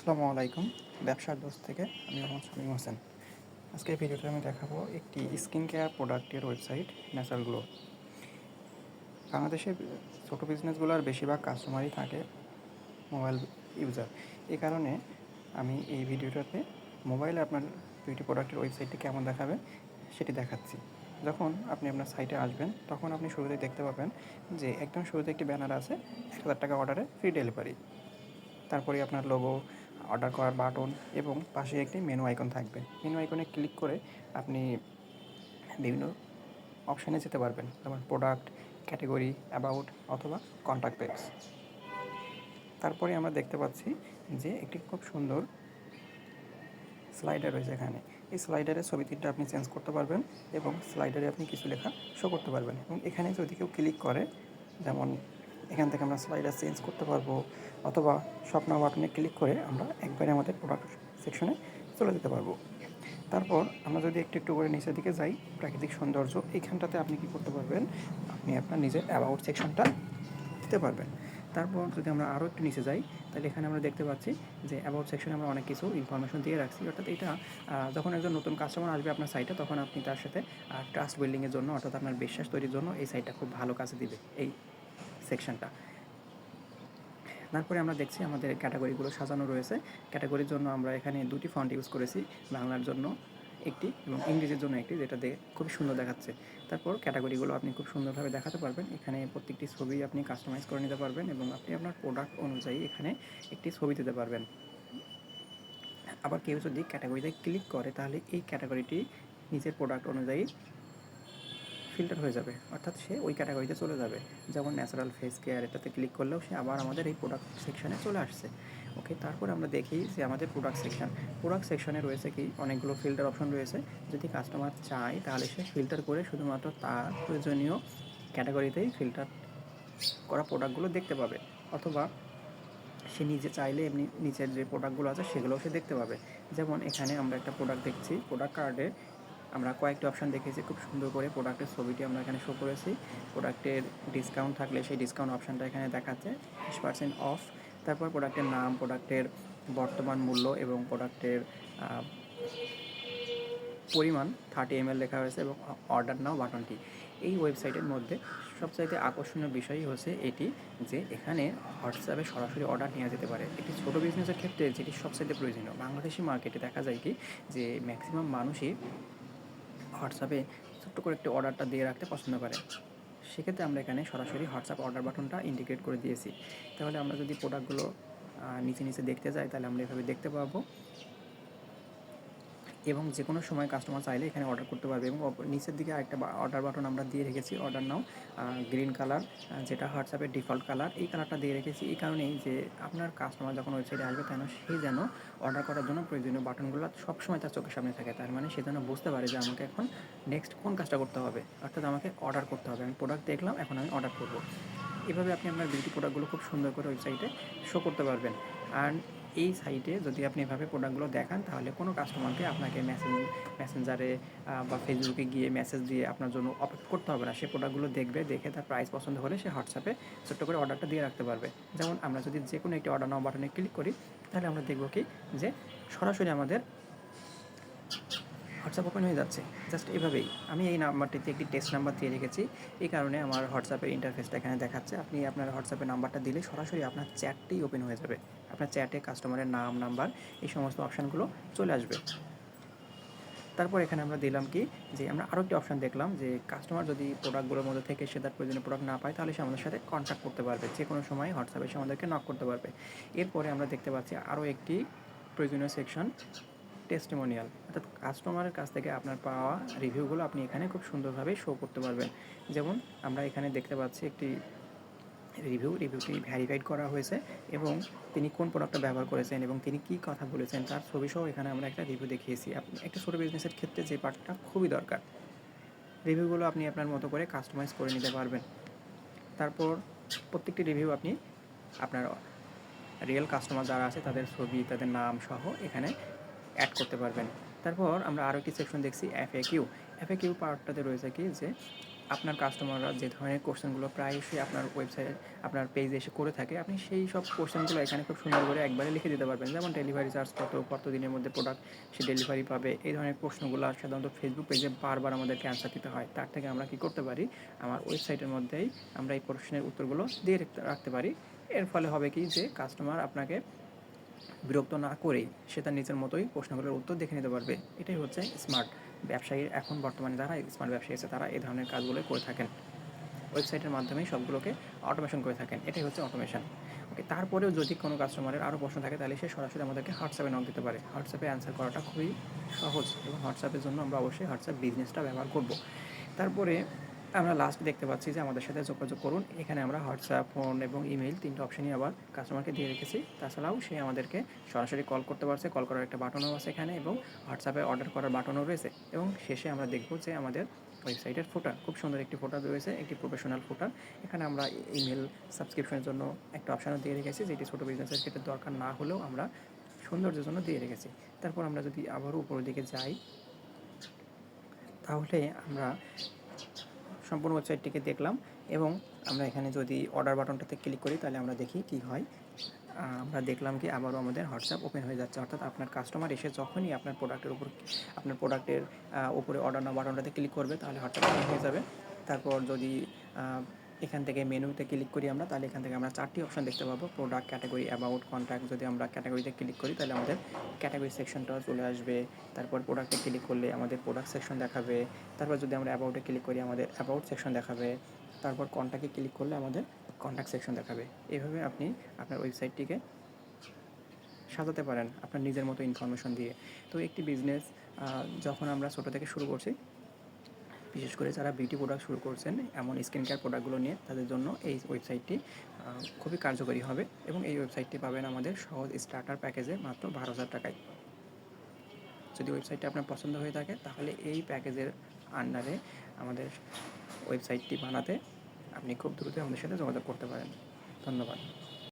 আসসালামু আলাইকুম। ব্যবসার দোস্ত থেকে আমি মোহাম্মদ শামীম হোসেন। আজকের ভিডিওতে আমি দেখাবো একটি স্কিন কেয়ার প্রোডাক্টের ওয়েবসাইট ন্যাচারাল গ্লো। বাংলাদেশের ছোটো বিজনেসগুলোর বেশিরভাগ কাস্টমারই থাকে মোবাইল ইউজার। এই কারণে আমি এই ভিডিওটাতে মোবাইলে আপনার বিউটি প্রোডাক্টের ওয়েবসাইটটি কেমন দেখাবে সেটি দেখাচ্ছি। যখন আপনি আপনার সাইটে আসবেন তখন আপনি শুরুতেই দেখতে পাবেন যে একদম শুরুতে একটি ব্যানার আছে ১,০০০ টাকা অর্ডারে ফ্রি ডেলিভারি। তারপরে আপনার লোগো, অর্ডার করার বাটন এবং পাশে একটি মেনু আইকন থাকবে। মেনু আইকনে ক্লিক করে আপনি বিভিন্ন অপশানে যেতে পারবেন, যেমন প্রোডাক্ট, ক্যাটেগরি, অ্যাবাউট অথবা কন্ট্যাক্ট পেজ। তারপরে আমরা দেখতে পাচ্ছি যে একটি খুব সুন্দর স্লাইডার রয়েছে এখানে। এই স্লাইডারের ছবি ৩টা আপনি চেঞ্জ করতে পারবেন এবং স্লাইডারে আপনি কিছু লেখা শো করতে পারবেন এবং এখানে যদি কেউ ক্লিক করে, যেমন এখান থেকে আমরা স্লাইডার চেঞ্জ করতে পারবো অথবা শপ নাও বাটনে ক্লিক করে আমরা একবারে আমাদের প্রোডাক্ট সেকশনে চলে যেতে পারবো। তারপর আমরা যদি একটু একটু করে নিচের দিকে যাই, প্রাকৃতিক সৌন্দর্য, এইখানটাতে আপনি কী করতে পারবেন, আপনি আপনার নিজের অ্যাবাউট সেকশনটা দিতে পারবেন। তারপর যদি আমরা আরও একটু নিচে যাই, তাহলে এখানে আমরা দেখতে পাচ্ছি যে অ্যাবাউট সেকশনে আমরা অনেক কিছু ইনফরমেশন দিয়ে রাখছি। অর্থাৎ এটা যখন একজন নতুন কাস্টমার আসবে আপনার সাইটে, তখন আপনি তার সাথে ট্রাস্ট বিল্ডিংয়ের জন্য, অর্থাৎ আপনার বিশ্বাস তৈরির জন্য এই সাইটটা খুব ভালো কাজে দিবে এই সেকশনটা। তারপরে আমরা দেখছি আমাদের ক্যাটাগরিগুলো সাজানো রয়েছে। ক্যাটাগরির জন্য আমরা এখানে দুটি ফন্ট ইউজ করেছি, বাংলার জন্য একটি এবং ইংরেজির জন্য একটি, যেটা খুবই সুন্দর দেখাচ্ছে। তারপর ক্যাটাগরিগুলো আপনি খুব সুন্দরভাবে দেখাতে পারবেন। এখানে প্রত্যেকটি ছবি আপনি কাস্টমাইজ করে নিতে পারবেন এবং আপনি আপনার প্রোডাক্ট অনুযায়ী এখানে একটি ছবি দিতে পারবেন। আবার কেউ যদি ক্যাটাগরিতে ক্লিক করে, তাহলে এই ক্যাটাগরিটি নিজের প্রোডাক্ট অনুযায়ী ফিল্টার হয়ে যাবে, অর্থাৎ সে ওই ক্যাটাগরিতে চলে যাবে। যেমন ন্যাচারাল ফেস কেয়ার, এটাতে ক্লিক করলেও সে আবার আমাদের এই প্রোডাক্ট সেকশানে চলে আসছে। ওকে, তারপর আমরা দেখি যে আমাদের প্রোডাক্ট সেকশানে রয়েছে কি অনেকগুলো ফিল্টার অপশন রয়েছে। যদি কাস্টমার চায় তাহলে সে ফিল্টার করে শুধুমাত্র তার প্রয়োজনীয় ক্যাটাগরিতেই ফিল্টার করা প্রোডাক্টগুলো দেখতে পাবে, অথবা সে নিজে চাইলে এমনি নিচের যে প্রোডাক্টগুলো আছে সেগুলোও সে দেখতে পাবে। যেমন এখানে আমরা একটা প্রোডাক্ট দেখছি, প্রোডাক্ট কার্ডে আমরা কয়েকটি অপশান দেখেছি, খুব সুন্দর করে প্রোডাক্টের ছবিটি আমরা এখানে শো করেছি। প্রোডাক্টের ডিসকাউন্ট থাকলে সেই ডিসকাউন্ট অপশানটা এখানে দেখাচ্ছে 20% অফ। তারপর প্রোডাক্টের নাম, প্রোডাক্টের বর্তমান মূল্য এবং প্রোডাক্টের পরিমাণ 30 ml লেখা হয়েছে এবং অর্ডার নাও বাটনটি। এই ওয়েবসাইটের মধ্যে সবচাইতে আকর্ষণীয় বিষয়ই হচ্ছে এটি, যে এখানে হোয়াটসঅ্যাপে সরাসরি অর্ডার নেওয়া যেতে পারে। একটি ছোটো বিজনেসের ক্ষেত্রে যেটি সবচাইতে প্রয়োজনীয়। বাংলাদেশি মার্কেটে দেখা যায় কি যে ম্যাক্সিমাম মানুষই হোয়াটসঅ্যাপে ছোট্ট করে একটি অর্ডারটা দিয়ে রাখতে পছন্দ করে। সেক্ষেত্রে আমরা এখানে সরাসরি হোয়াটসঅ্যাপ অর্ডার বাটনটা ইন্টিগ্রেট করে দিয়েছি। তাহলে আমরা যদি প্রোডাক্টগুলো নিচে নিচে দেখতে যাই, তাহলে আমরা এভাবে দেখতে পাবো এবং যে কোনো সময় কাস্টমার চাইলে এখানে অর্ডার করতে পারবে। এবং নিচের দিকে আরেকটা অর্ডার বাটন আমরা দিয়ে রেখেছি, অর্ডার নাও, গ্রিন কালার, যেটা হোয়াটসঅ্যাপের ডিফল্ট কালার। এই কালারটা দিয়ে রেখেছি এই কারণেই যে আপনার কাস্টমার যখন ওয়েবসাইটে আসবে সে যেন অর্ডার করার জন্য প্রয়োজনীয় বাটনগুলো সবসময় তার চোখের সামনে থাকে। তার মানে সে যেন বুঝতে পারে যে আমাকে এখন নেক্সট কোন কাজটা করতে হবে, অর্থাৎ আমাকে অর্ডার করতে হবে। আমি প্রোডাক্ট দেখলাম, এখন আমি অর্ডার করব। এভাবে আপনি আপনার বিউটি প্রোডাক্টগুলো খুব সুন্দর করে ওয়েবসাইটে শো করতে পারবেন। আর এই সাইটে যদি আপনি এভাবে প্রোডাক্টগুলো দেখান, তাহলে কোনো কাস্টমারকে আপনাকে মেসেঞ্জারে বা ফেসবুকে গিয়ে মেসেজ দিয়ে আপনার জন্য অপেক্ষা করতে হবে না। সে প্রোডাক্টগুলো দেখবে, দেখে তার প্রাইস পছন্দ হলে সে হোয়াটসঅ্যাপে ছোট্ট করে অর্ডারটা দিয়ে রাখতে পারবে। যেমন আমরা যদি যে কোনো একটি অর্ডার নাও বাটনে ক্লিক করি, তাহলে আমরা দেখব কি যে সরাসরি আমাদের হোয়াটসঅ্যাপ ওপেন হয়ে যাচ্ছে। জাস্ট এভাবেই আমি এই নাম্বারটিতে একটি টেক্সট নাম্বার দিয়ে রেখেছি, এই কারণে আমার হোয়াটসঅ্যাপের ইন্টারফেসটা এখানে দেখাচ্ছে। আপনি আপনার হোয়াটসঅ্যাপের নাম্বারটা দিলে সরাসরি আপনার চ্যাটটাই ওপেন হয়ে যাবে। আপনার চ্যাটে কাস্টমারের নাম, নাম্বার, এই সমস্ত অপশানগুলো চলে আসবে। তারপর এখানে আমরা দিলাম কি যে আমরা আরও একটি অপশান দেখলাম যে কাস্টমার যদি প্রোডাক্টগুলোর মধ্যে থেকে সে তার প্রয়োজনীয় প্রোডাক্ট না পায়, তাহলে সে আমাদের সাথে কন্ট্যাক্ট করতে পারবে, যে কোনো সময় হোয়াটসঅ্যাপে সে আমাদেরকে নক করতে পারবে। এরপরে আমরা দেখতে পাচ্ছি আরও একটি প্রয়োজনীয় সেকশন, টেস্টিমোনিয়াল, অর্থাৎ কাস্টমারের কাছ থেকে আপনার পাওয়া রিভিউগুলো আপনি এখানে খুব সুন্দরভাবে শো করতে পারবেন। যেমন আমরা এখানে দেখতে পাচ্ছি একটি রিভিউটি ভ্যারিফাইড করা হয়েছে এবং তিনি কোন প্রোডাক্টটা ব্যবহার করেছেন এবং তিনি কী কথা বলেছেন তার ছবিসহ এখানে আমরা একটা রিভিউ দেখিয়েছি। আপনি একটা ছোটো বিজনেসের ক্ষেত্রে যে পার্টটা খুবই দরকার, রিভিউগুলো আপনি আপনার মতো করে কাস্টমাইজ করে নিতে পারবেন। তারপর প্রত্যেকটি রিভিউ আপনি আপনার রিয়েল কাস্টমার যারা আছে তাদের ছবি, তাদের নাম সহ এখানে অ্যাড করতে পারবেন। তারপর আমরা আরও একটি সেকশন দেখছি, এফএকিউ। এফএকিউ পার্টটাতে রয়েছে কি যে আপনার কাস্টমাররা যে ধরনের কোশ্চেনগুলো প্রায়শই আপনার ওয়েবসাইটে আপনার পেজে এসে করে থাকে, আপনি সেই সব কোশ্চেনগুলো এখানে খুব সুন্দর করে একবারে লিখে দিতে পারবেন। যেমন ডেলিভারি চার্জ কত দিনের মধ্যে প্রোডাক্ট সে ডেলিভারি পাবে, এই ধরনের প্রশ্নগুলো সাধারণত ফেসবুক পেজে বারবার আমাদেরকে অ্যান্সার দিতে হয়। তার থেকে আমরা কী করতে পারি, আমার ওয়েবসাইটের মধ্যেই আমরা এই প্রশ্নের উত্তরগুলো দিয়ে রাখতে পারি। এর ফলে হবে কি যে কাস্টমার আপনাকে বিরক্ত না করেই সে তার নিজের মতোই প্রশ্নগুলোর উত্তর দেখে নিতে পারবে। এটাই হচ্ছে স্মার্ট ব্যবসায়ী। এখন বর্তমানে যারা স্মার্ট ব্যবসায়ী আছে তারা এই ধরনের কাজগুলো করে থাকেন, ওয়েবসাইটের মাধ্যমেই সবগুলোকে অটোমেশন করে থাকেন। এটাই হচ্ছে অটোমেশন। ওকে, তারপরেও যদি কোনো কাস্টমারের আরও প্রশ্ন থাকে তাহলে সে সরাসরি আমাদেরকে হোয়াটসঅ্যাপে নক দিতে পারে। হোয়াটসঅ্যাপে অ্যান্সার করাটা খুবই সহজ এবং হোয়াটসঅ্যাপের জন্য আমরা অবশ্যই হোয়াটসঅ্যাপ বিজনেসটা ব্যবহার করব। তারপরে আমরা লাস্ট দেখতে পাচ্ছি যে আমাদের সাথে যোগাযোগ করুন। এখানে আমরা হোয়াটসঅ্যাপ, ফোন এবং ইমেইল 3টা অপশনই আবার কাস্টমারকে দিয়ে রেখেছি। তাছাড়াও সে আমাদেরকে সরাসরি কল করতে পারছে, কল করার একটা বাটনও আছে এখানে, এবং হোয়াটসঅ্যাপে অর্ডার করার বাটনও রয়েছে। এবং শেষে আমরা দেখব যে আমাদের ওয়েবসাইটের ফুটার, খুব সুন্দর একটি ফুটার রয়েছে, একটি প্রফেশনাল ফুটার। এখানে আমরা ইমেল সাবস্ক্রিপশনের জন্য একটা অপশানও দিয়ে রেখেছি, যেটি ছোটো বিজনেসের ক্ষেত্রে দরকার না হলেও আমরা সৌন্দর্যের জন্য দিয়ে রেখেছি। তারপর আমরা যদি আবারও উপরের দিকে যাই, তাহলে আমরা সম্পূর্ণ ওয়েবসাইটটিকে দেখলাম। এবং আমরা এখানে যদি অর্ডার বাটনটাতে ক্লিক করি তাহলে আমরা দেখি কি হয়। আমরা দেখলাম কি আবারও আমাদের হোয়াটসঅ্যাপ ওপেন হয়ে যাচ্ছে। অর্থাৎ আপনার কাস্টমার এসে যখনই আপনার প্রোডাক্টের উপরে অর্ডার নাও বাটনটাতে ক্লিক করবে তাহলে হোয়াটসঅ্যাপ ওপেন হয়ে যাবে। তারপর যদি এখান থেকে মেনুতে ক্লিক করি আমরা, তাহলে এখান থেকে আমরা 4টি অপশান দেখতে পাবো: প্রোডাক্ট, ক্যাটাগরি, অ্যাবাউট, কন্ট্যাক্ট। যদি আমরা ক্যাটাগরিতে ক্লিক করি তাহলে আমাদের ক্যাটাগরি সেকশনটাও চলে আসবে। তারপর প্রোডাক্টে ক্লিক করলে আমাদের প্রোডাক্ট সেকশন দেখাবে। তারপর যদি আমরা অ্যাবাউটে ক্লিক করি আমাদের অ্যাবাউট সেকশন দেখাবে। তারপর কন্ট্যাক্টে ক্লিক করলে আমাদের কন্ট্যাক্ট সেকশন দেখাবে। এভাবে আপনি আপনার ওয়েবসাইটটিকে সাজাতে পারেন আপনার নিজের মতো ইনফরমেশন দিয়ে। তো একটি বিজনেস যখন আমরা ছোটো থেকে শুরু করছি, বিশেষ করে যারা বিউটি প্রোডাক্ট শুরু করছেন এমন স্কিন কেয়ার প্রোডাক্টগুলো নিয়ে, তাদের জন্য এই ওয়েবসাইটটি খুবই কার্যকরী হবে। এবং এই ওয়েবসাইটটি পাবেন আমাদের সহজ স্টার্টার প্যাকেজে মাত্র 12,000 টাকায়। যদি ওয়েবসাইটটি আপনার পছন্দ হয়ে থাকে তাহলে এই প্যাকেজের আন্ডারে আমাদের ওয়েবসাইটটি বানাতে আপনি খুব দ্রুত আমাদের সাথে যোগাযোগ করতে পারেন। ধন্যবাদ।